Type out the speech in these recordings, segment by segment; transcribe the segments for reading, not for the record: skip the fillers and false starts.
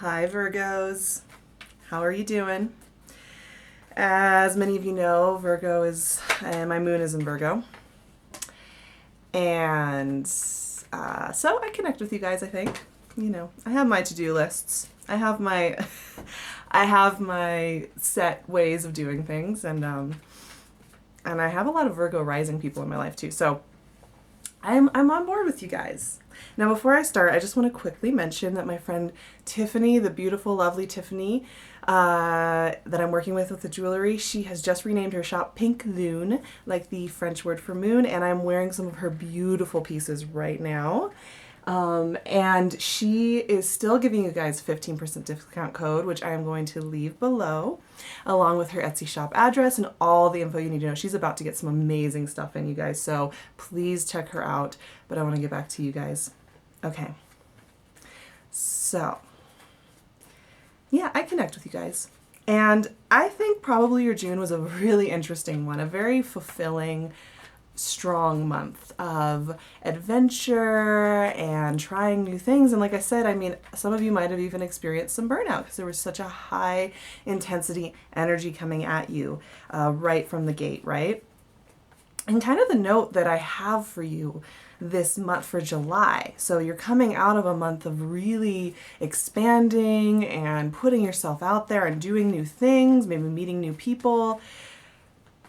Hi Virgos, how are you doing? As many of you know, my moon is in Virgo. And so I connect with you guys, I think. You know, I have my to-do lists. I have my I have my set ways of doing things, and I have a lot of Virgo rising people in my life too. So I'm on board with you guys. Now, before I start, I just want to quickly mention that my friend Tiffany, the beautiful, lovely Tiffany, that I'm working with the jewelry, she has just renamed her shop Pink LUNE, like the French word for moon, and I'm wearing some of her beautiful pieces right now. And she is still giving you guys 15% discount code, which I am going to leave below, along with her Etsy shop address and all the info you need to know. She's about to get some amazing stuff in, you guys, so please check her out. But I want to get back to you guys. Okay. So, yeah, I connect with you guys. And I think probably your June was a really interesting one, a very fulfilling, strong month of adventure and trying new things. And like I said, I mean, some of you might have even experienced some burnout because there was such a high intensity energy coming at you right from the gate, right? And kind of the note that I have for you this month for July. So you're coming out of a month of really expanding and putting yourself out there and doing new things, maybe meeting new people.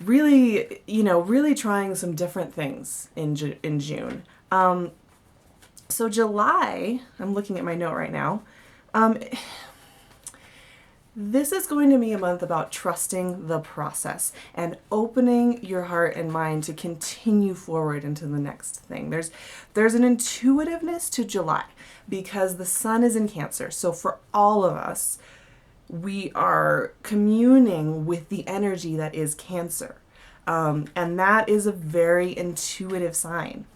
Really, really trying some different things in June. So July, I'm looking at my note right now. This is going to be a month about trusting the process and opening your heart and mind to continue forward into the next thing. There's an intuitiveness to July because the sun is in Cancer. So for all of us, we are communing with the energy that is Cancer. And that is a very intuitive sign.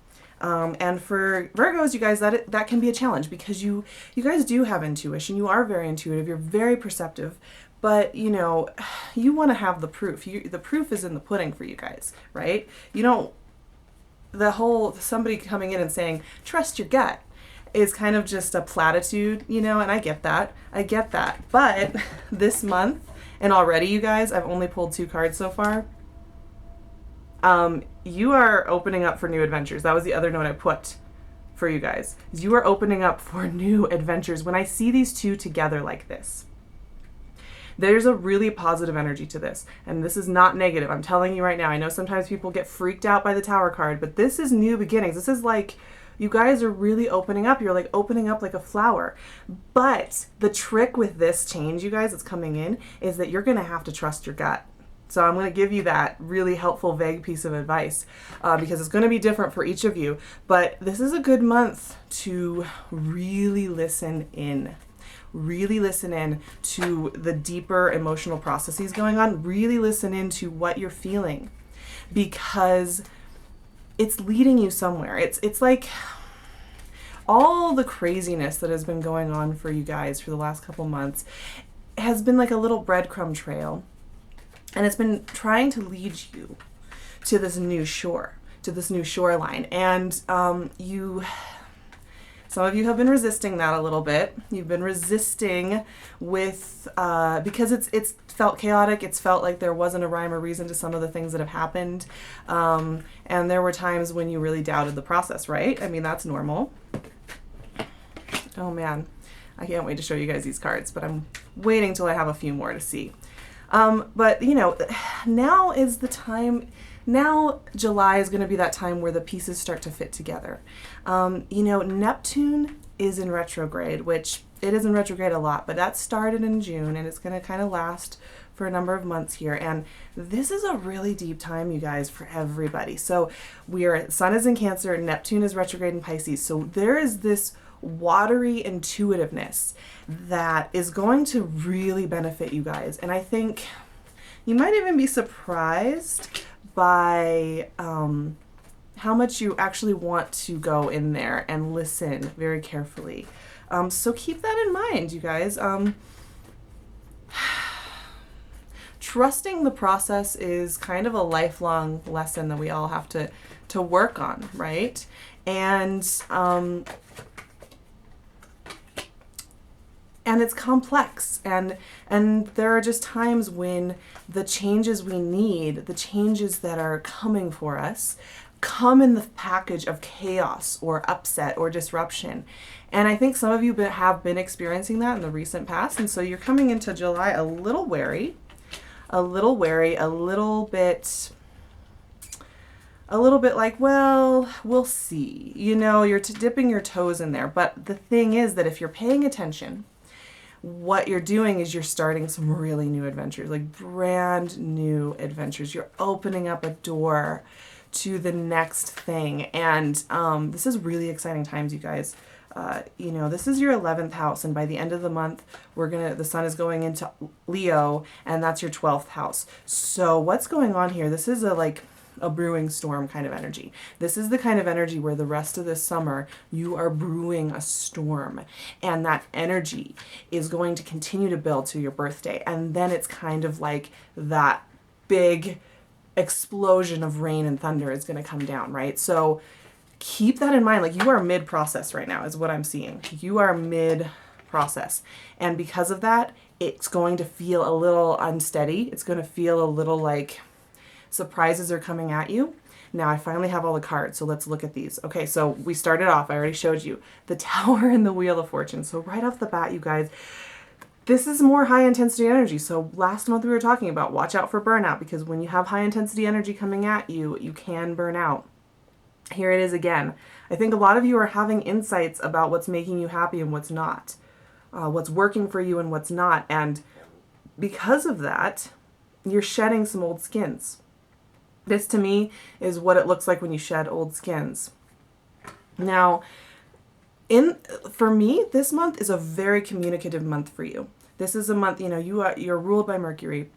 And for Virgos, you guys, that can be a challenge because you guys do have intuition. You are very intuitive. You're very perceptive. But, you want to have the proof. The proof is in the pudding for you guys, right? You don't, somebody coming in and saying, trust your gut, is kind of just a platitude, and I get that. But this month, and already, you guys, I've only pulled 2 cards so far. You are opening up for new adventures. That was the other note I put for you guys. You are opening up for new adventures. When I see these two together like this, there's a really positive energy to this. And this is not negative. I'm telling you right now. I know sometimes people get freaked out by the Tower card, but this is new beginnings. This is like, you guys are really opening up. You're like opening up like a flower. But the trick with this change, you guys, that's coming in, is that you're going to have to trust your gut. So I'm going to give you that really helpful, vague piece of advice because it's going to be different for each of you. But this is a good month to really listen in. Really listen in to the deeper emotional processes going on. Really listen into what you're feeling because it's leading you somewhere. It's like all the craziness that has been going on for you guys for the last couple months has been like a little breadcrumb trail. And it's been trying to lead you to this new shore, to this new shoreline. And some of you have been resisting that a little bit. You've been resisting with, because it's felt chaotic. It's felt like there wasn't a rhyme or reason to some of the things that have happened. And there were times when you really doubted the process, right? I mean, that's normal. Oh man, I can't wait to show you guys these cards, but I'm waiting till I have a few more to see. But now is the time. Now July is going to be that time where the pieces start to fit together. Neptune is in retrograde, which it is in retrograde a lot, but that started in June and it's going to kind of last for a number of months here. And this is a really deep time, you guys, for everybody. So Sun is in Cancer, Neptune is retrograde in Pisces. So there is this watery intuitiveness that is going to really benefit you guys. And I think you might even be surprised by how much you actually want to go in there and listen very carefully. So keep that in mind, you guys. Trusting the process is kind of a lifelong lesson that we all have to work on, right? and it's complex, and there are just times when the changes we need, the changes that are coming for us, come in the package of chaos or upset or disruption. And I think some of you have been experiencing that in the recent past, and so you're coming into July a little wary, a little bit like, well, we'll see. You know, you're dipping your toes in there. But the thing is that if you're paying attention, what you're doing is you're starting some really new adventures, like brand new adventures. You're opening up a door to the next thing. And this is really exciting times, you guys. You know, this is your 11th house, and by the end of the month, the sun is going into Leo, and that's your 12th house. So what's going on here? This is a brewing storm kind of energy. This is the kind of energy where the rest of this summer you are brewing a storm, and that energy is going to continue to build to your birthday, and then it's kind of like that big explosion of rain and thunder is going to come down, right? So keep that in mind. Like, you are mid-process right now is what I'm seeing. You are mid-process, and because of that, it's going to feel a little unsteady. It's going to feel a little like surprises are coming at you. Now I finally have all the cards, so let's look at these. Okay, so we started off, I already showed you the Tower and the Wheel of Fortune. So right off the bat, you guys, this is more high intensity energy. So last month we were talking about watch out for burnout, because when you have high intensity energy coming at you, you can burn out. Here it is again. I think a lot of you are having insights about what's making you happy and what's not, what's working for you and what's not. And because of that, you're shedding some old skins. This to me is what it looks like when you shed old skins. Now, for me, this month is a very communicative month for you. This is a month, you know, you're ruled by Mercury.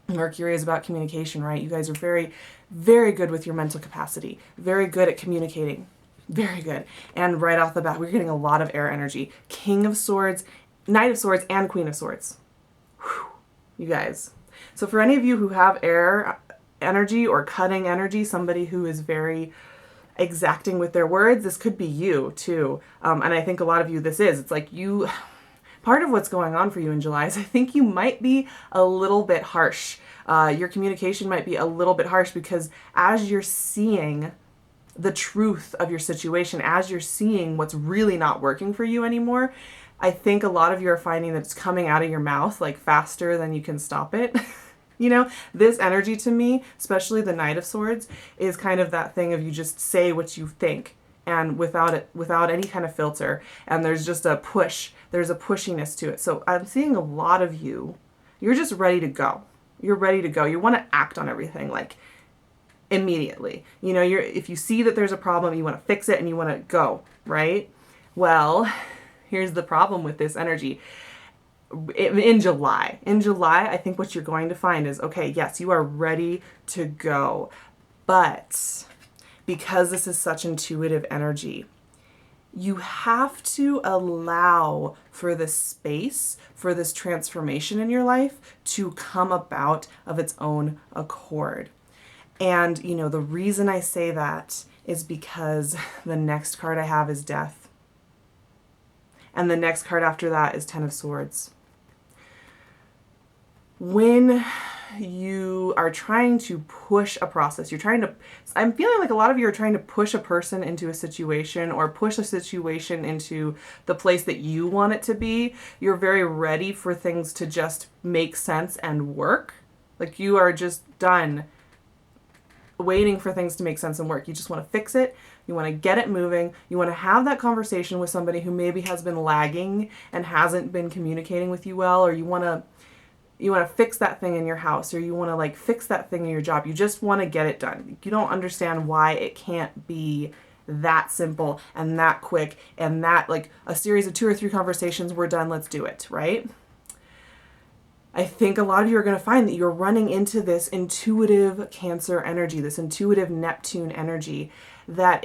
Mercury is about communication, right? You guys are very, very good with your mental capacity. Very good at communicating. Very good. And right off the bat, we're getting a lot of air energy. King of Swords, Knight of Swords, and Queen of Swords. Whew, you guys. So for any of you who have air energy or cutting energy, somebody who is very exacting with their words, this could be you too. And I think a lot of you this is. It's like you, part of what's going on for you in July is I think you might be a little bit harsh. Your communication might be a little bit harsh because as you're seeing the truth of your situation, as you're seeing what's really not working for you anymore, I think a lot of you are finding that it's coming out of your mouth like faster than you can stop it. You know, this energy to me, especially the Knight of Swords, is kind of that thing of you just say what you think and without any kind of filter. And there's just a push. There's a pushiness to it. So I'm seeing a lot of you, you're just ready to go. You're ready to go. You want to act on everything like immediately. You know, if you see that there's a problem, you want to fix it and you want to go, right? Well, here's the problem with this energy. In July, I think what you're going to find is, okay, yes, you are ready to go, but because this is such intuitive energy, you have to allow for the space for this transformation in your life to come about of its own accord. And, you know, the reason I say that is because the next card I have is Death. And the next card after that is Ten of Swords. When you are trying to push a process, I'm feeling like a lot of you are trying to push a person into a situation or push a situation into the place that you want it to be. You're very ready for things to just make sense and work. Like you are just done waiting for things to make sense and work. You just want to fix it. You want to get it moving. You want to have that conversation with somebody who maybe has been lagging and hasn't been communicating with you well, or you want to fix that thing in your house, or you want to like fix that thing in your job. You just want to get it done. You don't understand why it can't be that simple and that quick and that like a series of 2 or 3 conversations, we're done, let's do it, right? I think a lot of you are going to find that you're running into this intuitive Cancer energy, this intuitive Neptune energy it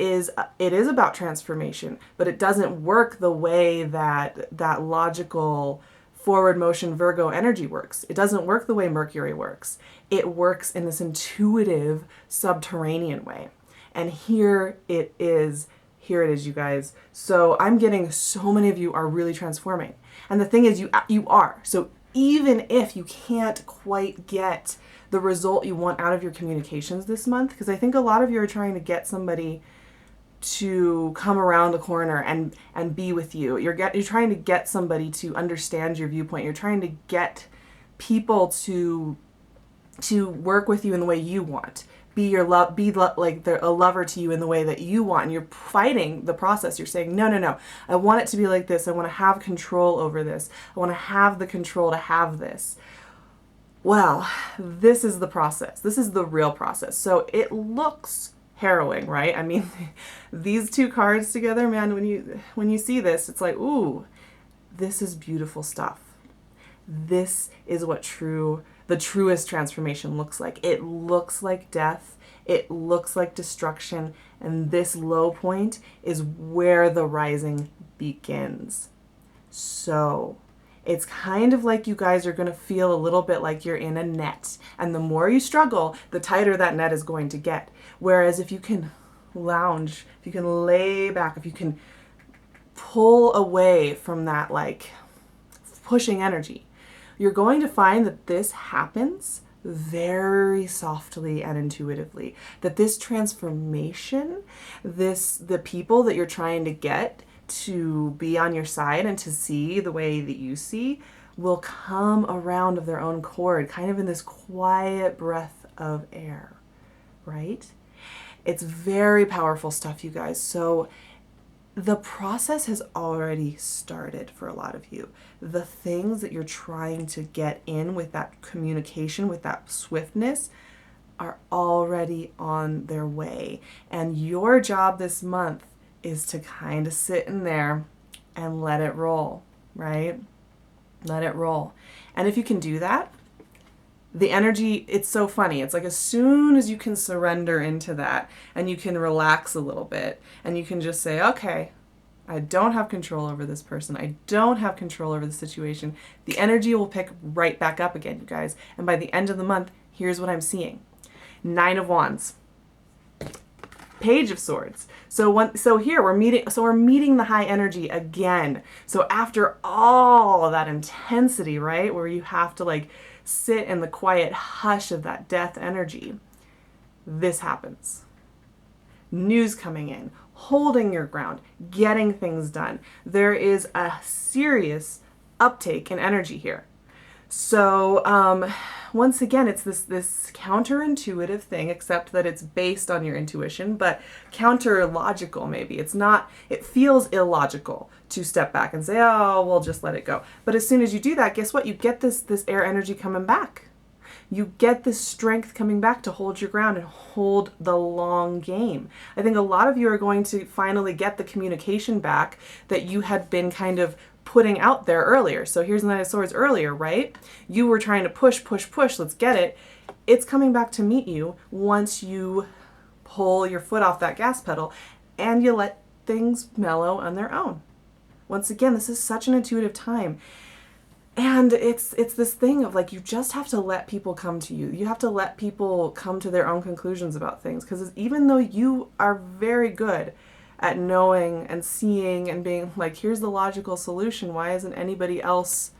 is about transformation, but it doesn't work the way that logical forward motion Virgo energy works. It doesn't work the way Mercury works. It works in this intuitive subterranean way. And here it is Here it is, you guys. So I'm getting so many of you are really transforming. And the thing is, you are. So even if you can't quite get the result you want out of your communications this month, because I think a lot of you are trying to get somebody to come around the corner and be with you. You're trying to get somebody to understand your viewpoint. You're trying to get people to work with you in the way you want. Be like they're a lover to you in the way that you want, and you're fighting the process. You're saying, no, I want it to be like this. I want to have control over this. I want to have the control to have this. Well, this is the process. This is the real process. So it looks harrowing, right? I mean, these two cards together, man, when you see this, it's like, ooh, this is beautiful stuff. This is what the truest transformation looks like. It looks like death. It looks like destruction. And this low point is where the rising begins. So it's kind of like you guys are going to feel a little bit like you're in a net. And the more you struggle, the tighter that net is going to get. Whereas if you can lounge, if you can lay back, if you can pull away from that like pushing energy, you're going to find that this happens very softly and intuitively. That this transformation, the people that you're trying to get to be on your side and to see the way that you see will come around of their own accord, kind of in this quiet breath of air, right? It's very powerful stuff, you guys. So the process has already started for a lot of you. The things that you're trying to get in with that communication, with that swiftness, are already on their way. And your job this month is to kind of sit in there and let it roll, right? Let it roll. And if you can do that, the energy, it's so funny. It's like as soon as you can surrender into that and you can relax a little bit and you can just say, okay, I don't have control over this person. I don't have control over the situation. The energy will pick right back up again, you guys. And by the end of the month, here's what I'm seeing. 9 of Wands. Page of Swords. So here we're meeting the high energy again. So after all of that intensity, right, where you have to like sit in the quiet hush of that death energy, this happens. News coming in, holding your ground, getting things done. There is a serious uptake in energy here. So once again, it's this counterintuitive thing, except that it's based on your intuition, but counter-logical maybe. It feels illogical to step back and say, oh, we'll just let it go. But as soon as you do that, guess what? You get this air energy coming back. You get this strength coming back to hold your ground and hold the long game. I think a lot of you are going to finally get the communication back that you had been kind of putting out there earlier. So here's the Knight of Swords earlier, right? You were trying to push, let's get it. It's coming back to meet you once you pull your foot off that gas pedal and you let things mellow on their own. Once again, this is such an intuitive time. And it's this thing of like, you just have to let people come to you. You have to let people come to their own conclusions about things. Because even though you are very good at knowing and seeing and being like, here's the logical solution. Why isn't anybody else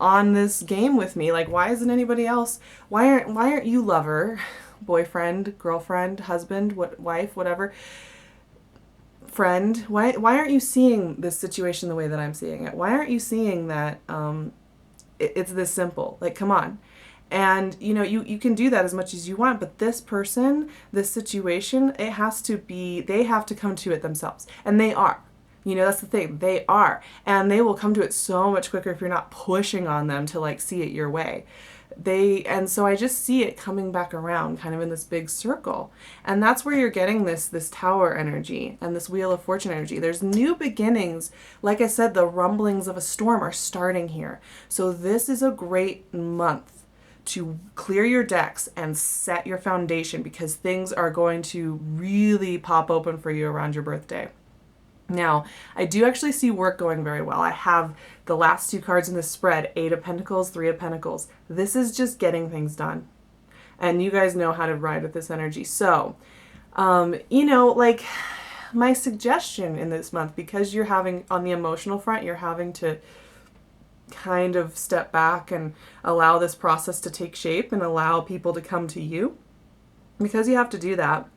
on this game with me? Like, why isn't anybody else? Why aren't you lover, boyfriend, girlfriend, husband, wife, whatever, friend? Why aren't you seeing this situation the way that I'm seeing it? Why aren't you seeing that it's this simple? Like, come on. And, you know, you can do that as much as you want, but this person, this situation, they have to come to it themselves. And they are. You know, that's the thing. They are. And they will come to it so much quicker if you're not pushing on them to, like, see it your way. And so I just see it coming back around kind of in this big circle. And that's where you're getting this tower energy and this Wheel of Fortune energy. There's new beginnings. Like I said, the rumblings of a storm are starting here. So this is a great month to clear your decks and set your foundation, because things are going to really pop open for you around your birthday. Now, I do actually see work going very well. I have the last two cards in the spread, 8 of Pentacles, 3 of Pentacles. This is just getting things done. And you guys know how to ride with this energy. So, you know, like my suggestion in this month, because you're having, on the emotional front, you're having to kind of step back and allow this process to take shape and allow people to come to you, because you have to do that.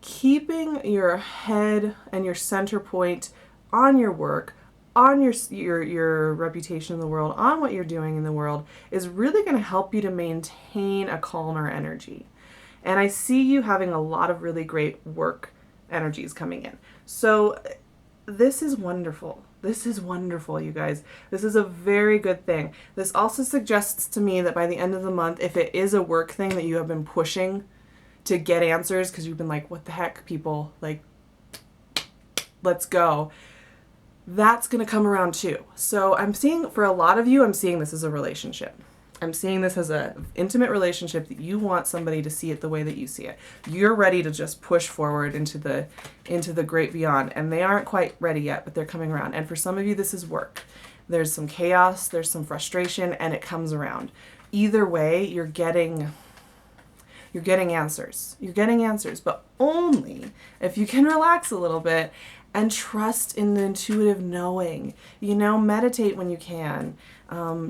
Keeping your head and your center point on your work, on your reputation in the world, on what you're doing in the world, is really going to help you to maintain a calmer energy. And I see you having a lot of really great work energies coming in. So this is wonderful. This is wonderful, you guys. This is a very good thing. This also suggests to me that by the end of the month, if it is a work thing that you have been pushing to get answers, because you've been like, what the heck, people, like, let's go, that's going to come around too. So I'm seeing, for a lot of you, I'm seeing this as a relationship. I'm seeing this as an intimate relationship that you want somebody to see it the way that you see it. You're ready to just push forward into the great beyond, and they aren't quite ready yet, but they're coming around. And for some of you, this is work. There's some chaos, there's some frustration, and it comes around. Either way, you're getting answers. You're getting answers, but only if you can relax a little bit and trust in the intuitive knowing. You know, meditate when you can,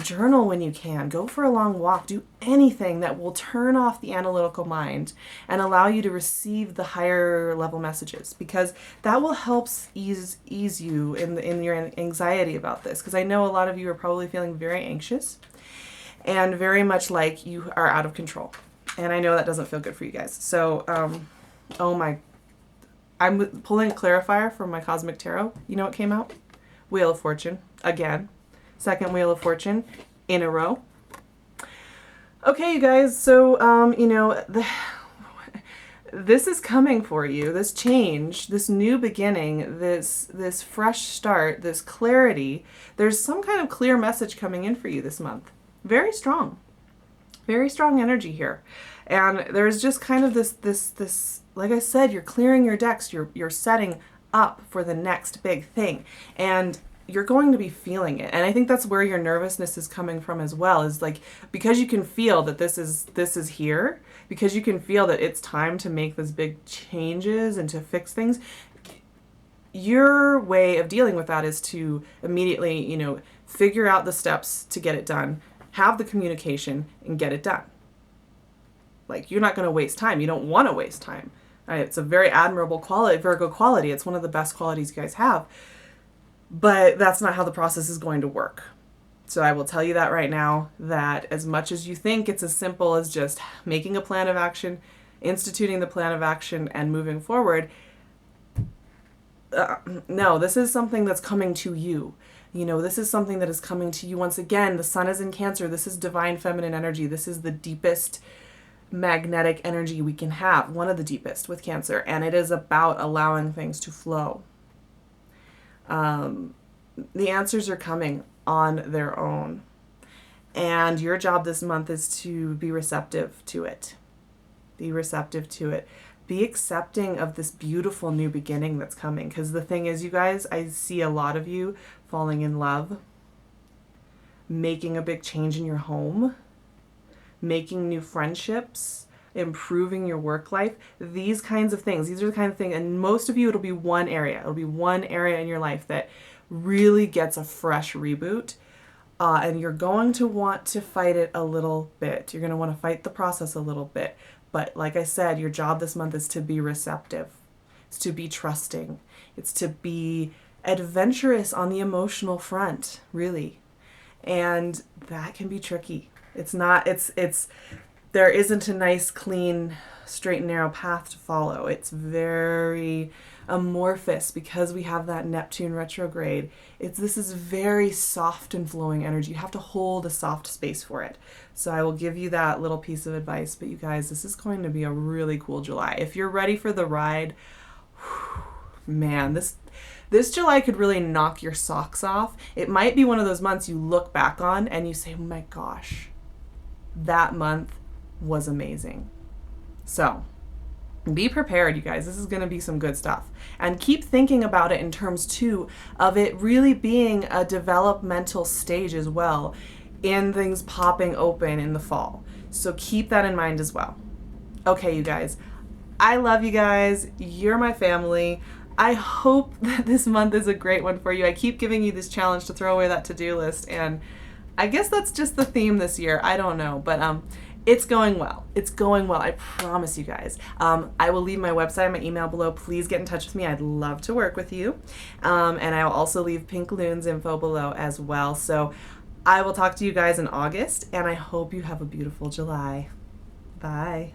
journal when you can, go for a long walk, do anything that will turn off the analytical mind and allow you to receive the higher level messages, because that will help ease you in your anxiety about this. Because I know a lot of you are probably feeling very anxious and very much like you are out of control. And I know that doesn't feel good for you guys. So, I'm pulling a clarifier from my Cosmic Tarot. You know what came out? Wheel of Fortune. Again. Second Wheel of Fortune in a row. Okay, you guys. So, this is coming for you. This change, this new beginning, this fresh start, this clarity. There's some kind of clear message coming in for you this month. Very strong. Very strong energy here. And there's just kind of this, like I said, you're clearing your decks, you're setting up for the next big thing. And you're going to be feeling it. And I think that's where your nervousness is coming from as well, is like, because you can feel that this is here, because you can feel that it's time to make these big changes and to fix things. Your way of dealing with that is to immediately, figure out the steps to get it done, have the communication, and get it done. Like, you're not going to waste time. You don't want to waste time. It's a very admirable quality, Virgo quality. It's one of the best qualities you guys have. But that's not how the process is going to work. So I will tell you that right now, that as much as you think it's as simple as just making a plan of action, instituting the plan of action, and moving forward, no, this is something that's coming to you. This is something that is coming to you. Once again, the sun is in Cancer. This is divine feminine energy. This is the deepest magnetic energy we can have, one of the deepest with Cancer, and it is about allowing things to flow. The answers are coming on their own, and your job this month is to be receptive to it. Be receptive to it. Be accepting of this beautiful new beginning that's coming, because the thing is, you guys, I see a lot of you falling in love, making a big change in your home, making new friendships, improving your work life, these kinds of things. These are the kind of things, and most of you, it'll be one area. It'll be one area in your life that really gets a fresh reboot, and you're going to want to fight it a little bit. You're going to want to fight the process a little bit. But like I said, your job this month is to be receptive. It's to be trusting. It's to be adventurous on the emotional front, really. And that can be tricky. There isn't a nice, clean, straight and narrow path to follow. It's very amorphous because we have that Neptune retrograde. This is very soft and flowing energy. You have to hold a soft space for it. So I will give you that little piece of advice. But you guys, this is going to be a really cool July. If you're ready for the ride, man, this July could really knock your socks off. It might be one of those months you look back on and you say, oh my gosh, that month was amazing. So be prepared, you guys. This is going to be some good stuff. And keep thinking about it in terms, too, of it really being a developmental stage as well, in things popping open in the fall. So keep that in mind as well. Okay, you guys. I love you guys. You're my family. I hope that this month is a great one for you. I keep giving you this challenge to throw away that to-do list, and I guess that's just the theme this year. I don't know, but it's going well. It's going well. I promise you guys. I will leave my website, my email below. Please get in touch with me. I'd love to work with you. And I will also leave Pink LUNE's info below as well. So I will talk to you guys in August, and I hope you have a beautiful July. Bye.